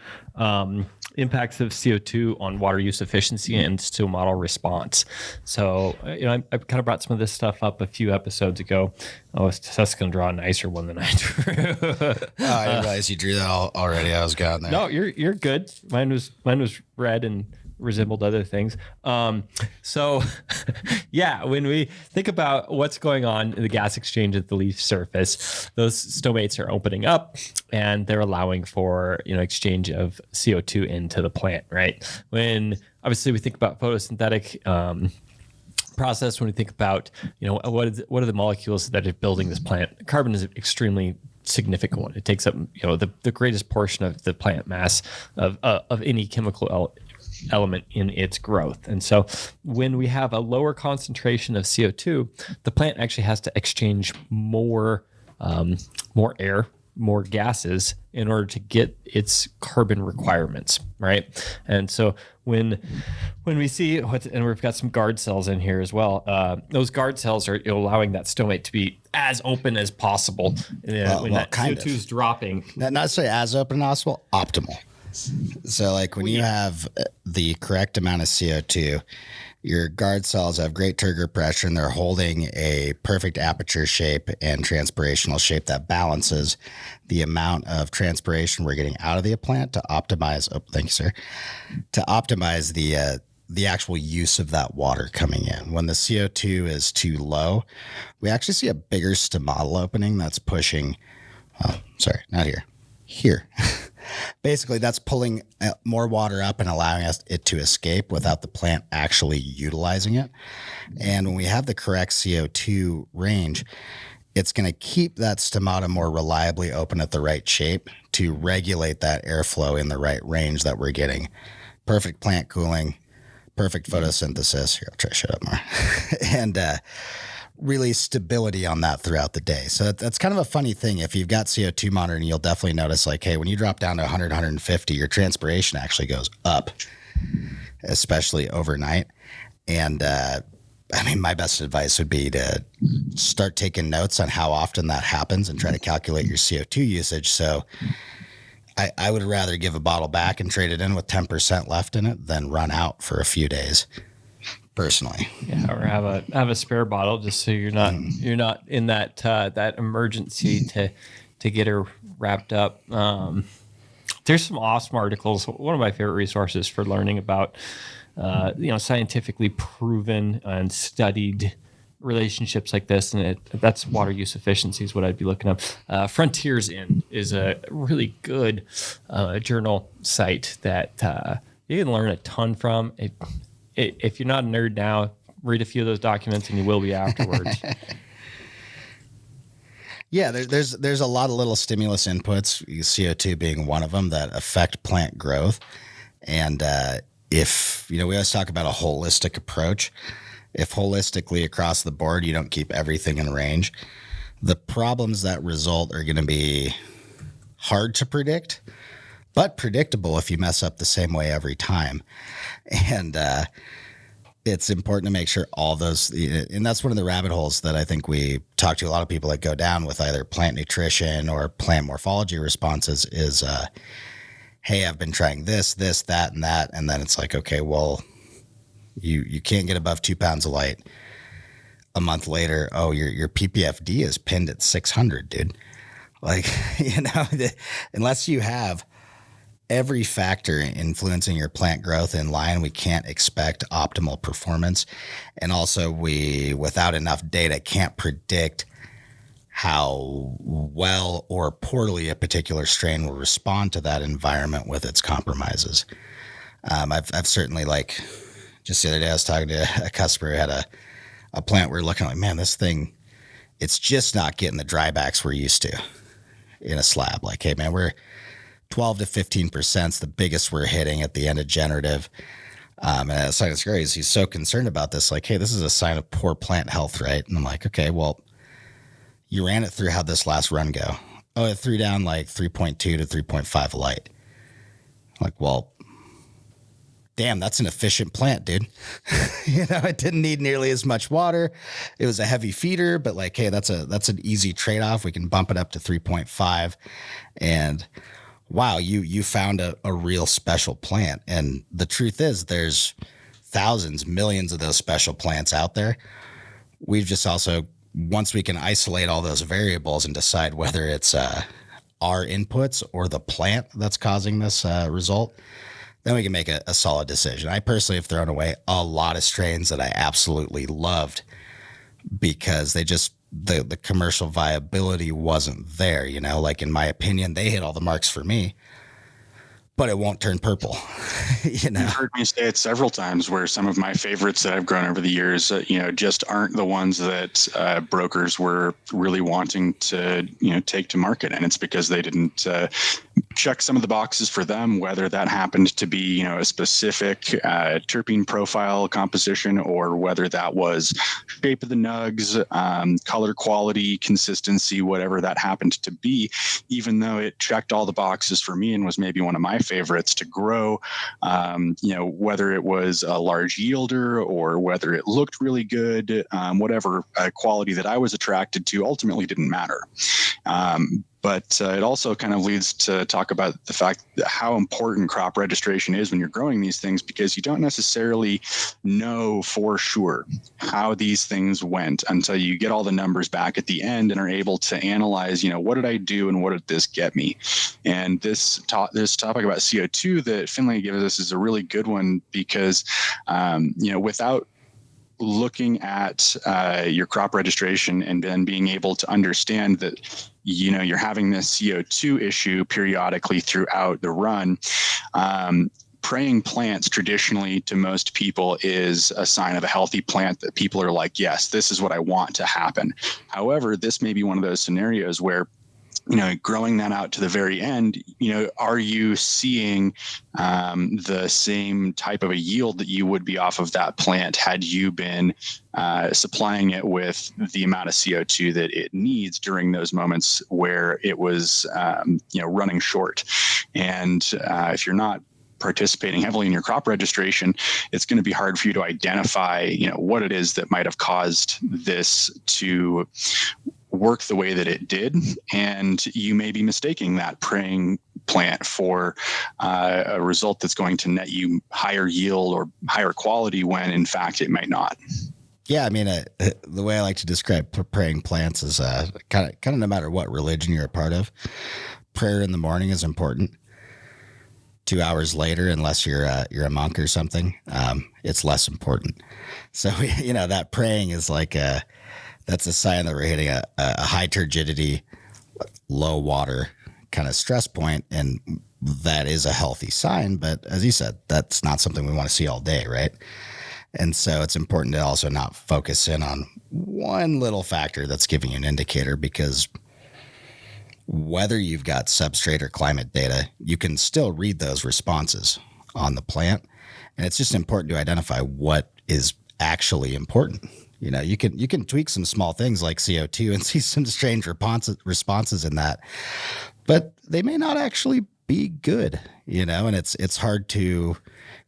impacts of CO2 on water use efficiency and still model response. So, I kind of brought some of this stuff up a few episodes ago. Oh, Seth's going to draw a nicer one than I drew. I didn't realize you drew that already. I was gotten there. No, you're good. Mine was red and resembled other things. So yeah, when we think about what's going on in the gas exchange at the leaf surface, those stomates are opening up and they're allowing for, exchange of CO2 into the plant, right? When obviously we think about photosynthetic process, when we think about, what are the molecules that are building this plant, carbon is extremely significant one. It takes up, the greatest portion of the plant mass of any chemical element in its growth. And so when we have a lower concentration of CO2, the plant actually has to exchange more air, more gases in order to get its carbon requirements, right? And so when we see and we've got some guard cells in here as well. Those guard cells are allowing that stomate to be as open as possible when that CO2 is dropping. Not necessarily as open as possible, optimal. So like when you have the correct amount of CO2, your guard cells have great turgor pressure and they're holding a perfect aperture shape and transpirational shape that balances the amount of transpiration we're getting out of the plant to optimize. Oh, thank you, sir. To optimize the actual use of that water coming in. When the CO2 is too low, we actually see a bigger stomatal opening that's pushing. Oh, sorry, not here. Here. Basically, that's pulling more water up and allowing it to escape without the plant actually utilizing it. And when we have the correct CO2 range, it's going to keep that stomata more reliably open at the right shape to regulate that airflow in the right range that we're getting. Perfect plant cooling, perfect photosynthesis. Here, I'll try to shut up more. And really stability on that throughout the day. So that's kind of a funny thing. If you've got CO2 monitoring, you'll definitely notice like, hey, when you drop down to 100, 150, your transpiration actually goes up, especially overnight. And I mean, my best advice would be to start taking notes on how often that happens and try to calculate your CO2 usage. So I would rather give a bottle back and trade it in with 10% left in it than run out for a few days. Personally, yeah, or have a spare bottle just so you're not in that that emergency to get her wrapped up. There's some awesome articles. One of my favorite resources for learning about scientifically proven and studied relationships like this, and that's water use efficiency is what I'd be looking up. Frontiers In is a really good journal site that you can learn a ton from. If you're not a nerd now, read a few of those documents and you will be afterwards. Yeah, there's a lot of little stimulus inputs, CO2 being one of them, that affect plant growth. And if, we always talk about a holistic approach. If holistically across the board, you don't keep everything in range, the problems that result are going to be hard to predict, but predictable if you mess up the same way every time. And it's important to make sure all those, and that's one of the rabbit holes that I think we talk to a lot of people that go down with either plant nutrition or plant morphology responses is, hey, I've been trying this, that, and that. And then it's like, okay, well, you can't get above 2 pounds of light. A month later, oh, your PPFD is pinned at 600, dude. Like, unless you have every factor influencing your plant growth in line, we can't expect optimal performance. And also without enough data, can't predict how well or poorly a particular strain will respond to that environment with its compromises. I've certainly, like, just the other day I was talking to a customer who had a plant we're looking like, man, this thing, it's just not getting the drybacks we're used to in a slab. Like, hey, man, we're 12 to 15% is the biggest we're hitting at the end of generative. And it's like, it's great. He's so concerned about this. Like, hey, this is a sign of poor plant health, right? And I'm like, okay, well, you ran it through. How'd this last run go? Oh, it threw down like 3.2 to 3.5 light. I'm like, well, damn, that's an efficient plant, dude. It didn't need nearly as much water. It was a heavy feeder, but like, hey, that's an easy trade-off. We can bump it up to 3.5. And wow, you found a real special plant. And the truth is there's thousands, millions of those special plants out there. We've just also, once we can isolate all those variables and decide whether it's our inputs or the plant that's causing this result, then we can make a solid decision. I personally have thrown away a lot of strains that I absolutely loved because they just, the commercial viability wasn't there, like in my opinion, they hit all the marks for me, but it won't turn purple. You've heard me say it several times where some of my favorites that I've grown over the years, just aren't the ones that brokers were really wanting to, take to market. And it's because they didn't check some of the boxes for them, whether that happened to be, a specific terpene profile composition, or whether that was shape of the nugs, color quality, consistency, whatever that happened to be. Even though it checked all the boxes for me and was maybe one of my favorites to grow, whether it was a large yielder or whether it looked really good, whatever quality that I was attracted to ultimately didn't matter. But it also kind of leads to talk about the fact that how important crop registration is when you're growing these things, because you don't necessarily know for sure how these things went until you get all the numbers back at the end and are able to analyze, what did I do and what did this get me? And this topic about CO2 that Finlay gives us is a really good one, because, without looking at your crop registration and then being able to understand that you're having this CO2 issue periodically throughout the run, praying plants traditionally to most people is a sign of a healthy plant that people are like, yes, this is what I want to happen. However, this may be one of those scenarios where growing that out to the very end, are you seeing the same type of a yield that you would be off of that plant had you been supplying it with the amount of CO2 that it needs during those moments where it was, running short? And if you're not participating heavily in your crop registration, it's going to be hard for you to identify, what it is that might have caused this to work the way that it did. And you may be mistaking that praying plant for a result that's going to net you higher yield or higher quality, when in fact it might not. Yeah, I mean, the way I like to describe praying plants is kind of no matter what religion you're a part of, prayer in the morning is important. 2 hours later, unless you're a monk or something, it's less important. So that praying is like that's a sign that we're hitting a high turgidity, low water kind of stress point, and that is a healthy sign. But as you said, that's not something we want to see all day, right? And so it's important to also not focus in on one little factor that's giving you an indicator, because whether you've got substrate or climate data, you can still read those responses on the plant. And it's just important to identify what is actually important. You can tweak some small things like CO2 and see some strange responses in that, but they may not actually be good, and it's hard to,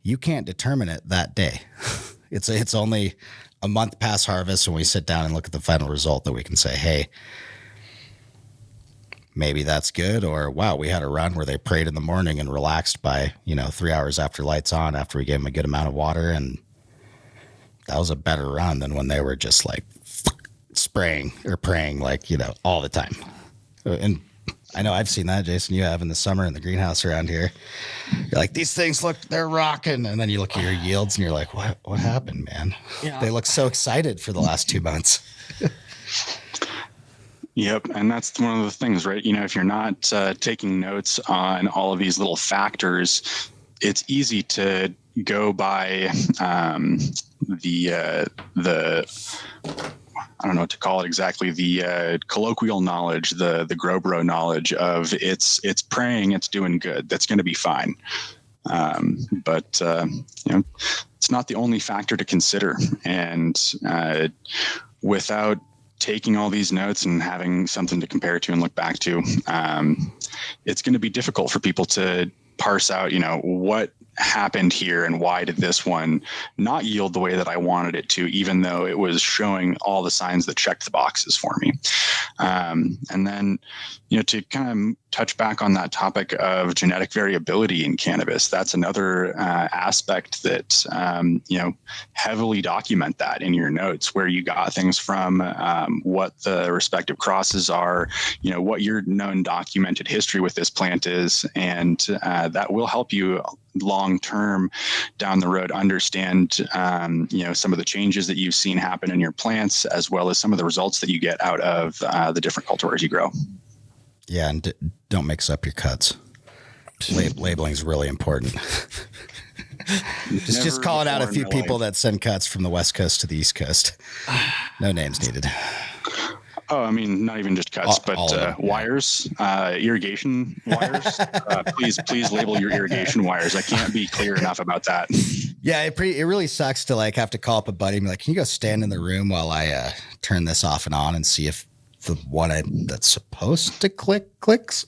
you can't determine it that day. It's only a month past harvest when we sit down and look at the final result that we can say, hey, maybe that's good, or wow, we had a run where they prayed in the morning and relaxed by 3 hours after lights on, after we gave them a good amount of water, and that was a better run than when they were just like spraying or praying all the time. And I know I've seen that, Jason, you have in the summer in the greenhouse around here. You're like, these things they're rocking. And then you look at your yields and you're like, what happened, man? Yeah. They look so excited for the last 2 months. Yep. And that's one of the things, right? If you're not taking notes on all of these little factors, it's easy to go by the I don't know what to call it exactly, the colloquial knowledge, the Grobro knowledge of it's praying, it's doing good, that's going to be fine. But it's not the only factor to consider. And without taking all these notes and having something to compare to and look back to, it's going to be difficult for people to parse out, what happened here and why did this one not yield the way that I wanted it to, even though it was showing all the signs that checked the boxes for me. And then, to kind of touch back on that topic of genetic variability in cannabis, that's another aspect that, heavily document that in your notes, where you got things from, what the respective crosses are, what your known documented history with this plant is, and that will help you long term down the road understand some of the changes that you've seen happen in your plants, as well as some of the results that you get out of the different cultivars you grow. Yeah, and don't mix up your cuts. Labeling is really important. just calling out a few people that send cuts from the West Coast to the East Coast. No names needed. Oh, I mean, not even just cuts, but wires, irrigation wires. Please label your irrigation wires. I can't be clear enough about that. Yeah, it really sucks to like have to call up a buddy and be like, can you go stand in the room while I turn this off and on and see if the one that's supposed to clicks.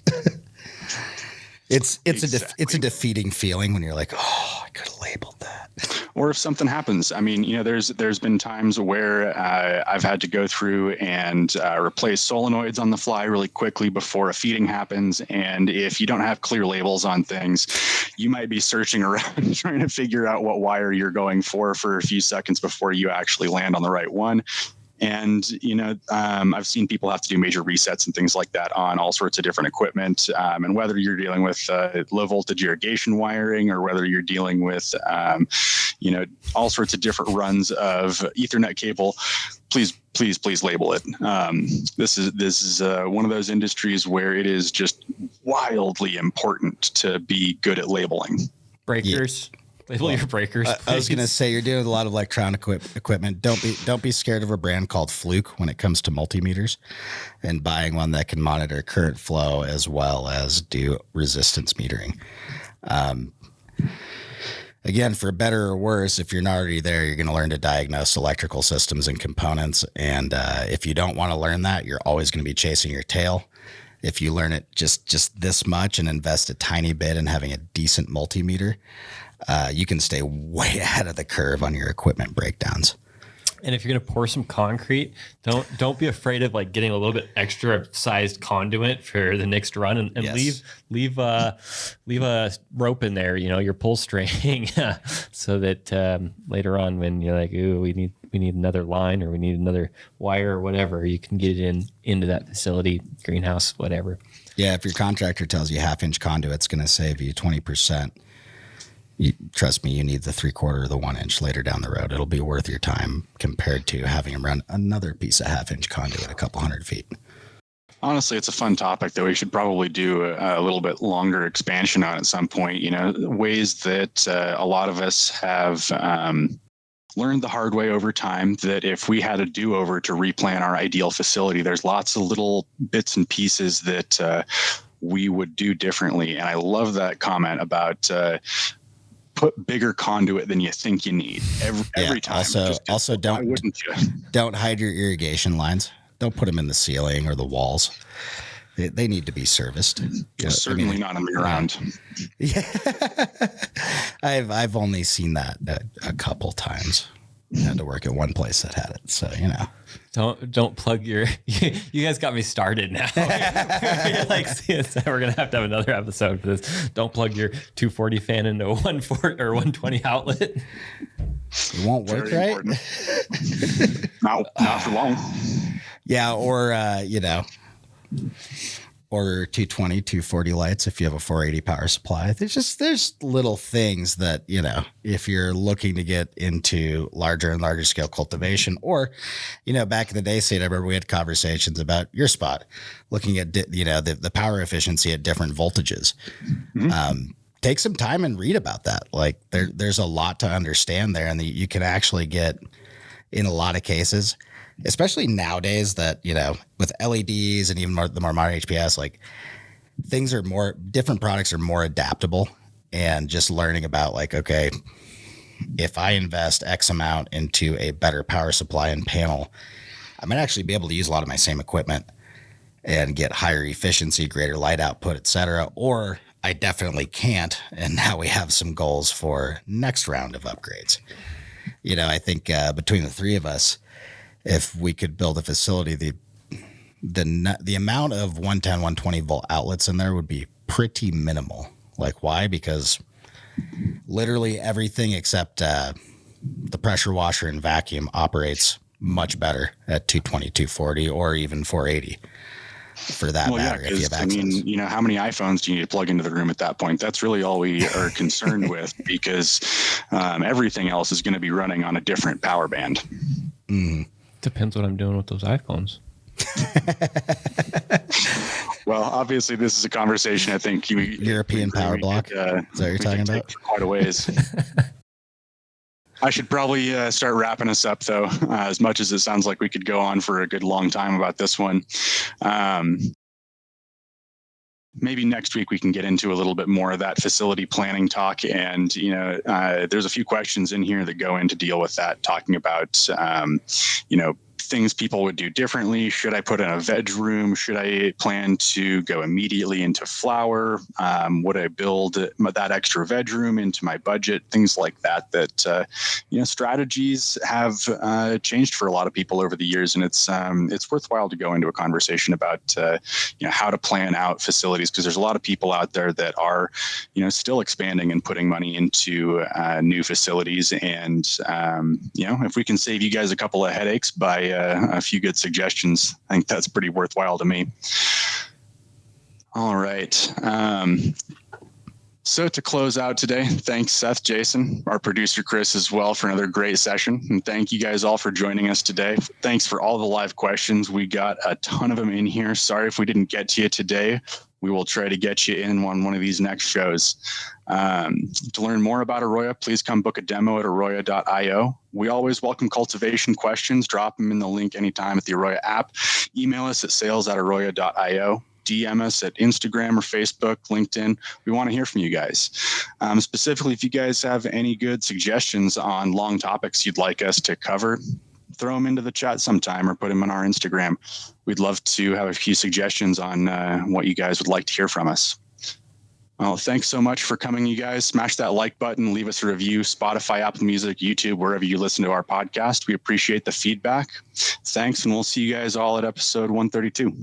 It's a defeating feeling when you're like, oh, I could have labeled that. Or if something happens, I mean, there's been times where I've had to go through and replace solenoids on the fly really quickly before a feeding happens. And if you don't have clear labels on things, you might be searching around trying to figure out what wire you're going for a few seconds before you actually land on the right one. And, I've seen people have to do major resets and things like that on all sorts of different equipment. And whether you're dealing with low voltage irrigation wiring or whether you're dealing with, all sorts of different runs of Ethernet cable, please label it. This is one of those industries where it is just wildly important to be good at labeling. Breakers. Yeah. Label your breakers. I was going to say, you're dealing with a lot of electronic equipment. Don't be scared of a brand called Fluke when it comes to multimeters, and buying one that can monitor current flow as well as do resistance metering. Again, for better or worse, if you're not already there, you're going to learn to diagnose electrical systems and components. And if you don't want to learn that, you're always going to be chasing your tail. If you learn it just this much and invest a tiny bit in having a decent multimeter, you can stay way ahead of the curve on your equipment breakdowns. And if you're going to pour some concrete, don't be afraid of like getting a little bit extra sized conduit for the next run, and yes. leave a rope in there, your pull string, so that later on when you're like, ooh, we need another line or we need another wire or whatever, you can get it into that facility, greenhouse, whatever. Yeah, if your contractor tells you 1/2-inch conduit's going to save you 20%. Trust me, you need the 3/4 or the 1-inch later down the road. It'll be worth your time compared to having them run another piece of 1/2-inch conduit a couple hundred feet. Honestly, it's a fun topic that we should probably do a little bit longer expansion on at some point. Ways that a lot of us have learned the hard way over time, that if we had a do-over to replan our ideal facility, there's lots of little bits and pieces that we would do differently. And I love that comment about put bigger conduit than you think you need every time. Also don't hide your irrigation lines. Don't put them in the ceiling or the walls. They need to be serviced. Certainly not underground. Yeah. I've only seen that a couple times. I had to work at one place that had it, so Don't plug your. You guys got me started now. We're gonna have to have another episode for this. Don't plug your 240 fan into a 140 or 120 outlet. It won't work. Very right. Not for long. Yeah, or order 220, 240 lights if you have a 480 power supply. There's little things that, if you're looking to get into larger and larger scale cultivation, or, back in the day, Sid, I remember we had conversations about your spot, looking at, the power efficiency at different voltages. Mm-hmm. Take some time and read about that. Like there's a lot to understand there, and you can actually get, in a lot of cases, especially nowadays that, with LEDs and even the more modern HPS, like different products are more adaptable, and just learning about like, okay, if I invest X amount into a better power supply and panel, I might actually be able to use a lot of my same equipment and get higher efficiency, greater light output, et cetera. Or I definitely can't. And now we have some goals for next round of upgrades. I think between the three of us, if we could build a facility, the amount of 110, 120 volt outlets in there would be pretty minimal. Like, why? Because literally everything except the pressure washer and vacuum operates much better at 220, 240, or even 480 for that matter. If you have access. How many iPhones do you need to plug into the room at that point? That's really all we are concerned with, because everything else is going to be running on a different power band. Mm. Depends what I'm doing with those iPhones. Well, obviously, this is a conversation I think European power block. Is that what you're talking about? For quite a ways. I should probably start wrapping us up, though, as much as it sounds like we could go on for a good long time about this one. Maybe next week we can get into a little bit more of that facility planning talk. And, there's a few questions in here that go in to deal with that, talking about, things people would do differently. Should I put in a veg room? Should I plan to go immediately into flower? Would I build that extra veg room into my budget? Things like that, strategies have changed for a lot of people over the years. And it's worthwhile to go into a conversation about, how to plan out facilities, because there's a lot of people out there that are, still expanding and putting money into new facilities. And, if we can save you guys a couple of headaches by a few good suggestions, I think that's pretty worthwhile to me. All right. So to close out today, thanks Seth, Jason, our producer Chris as well for another great session. And thank you guys all for joining us today. Thanks for all the live questions. We got a ton of them in here. Sorry if we didn't get to you today. We will try to get you in on one of these next shows. To learn more about AROYA, please come book a demo at AROYA.io. We always welcome cultivation questions. Drop them in the link anytime at the AROYA app. Email us at sales@AROYA.io. DM us at Instagram or Facebook, LinkedIn. We want to hear from you guys. Specifically, if you guys have any good suggestions on long topics you'd like us to cover, throw them into the chat sometime or put them on our Instagram. We'd love to have a few suggestions on what you guys would like to hear from us. Well, thanks so much for coming, you guys. Smash that like button, leave us a review, Spotify, Apple Music, YouTube, wherever you listen to our podcast. We appreciate the feedback. Thanks, and we'll see you guys all at episode 132.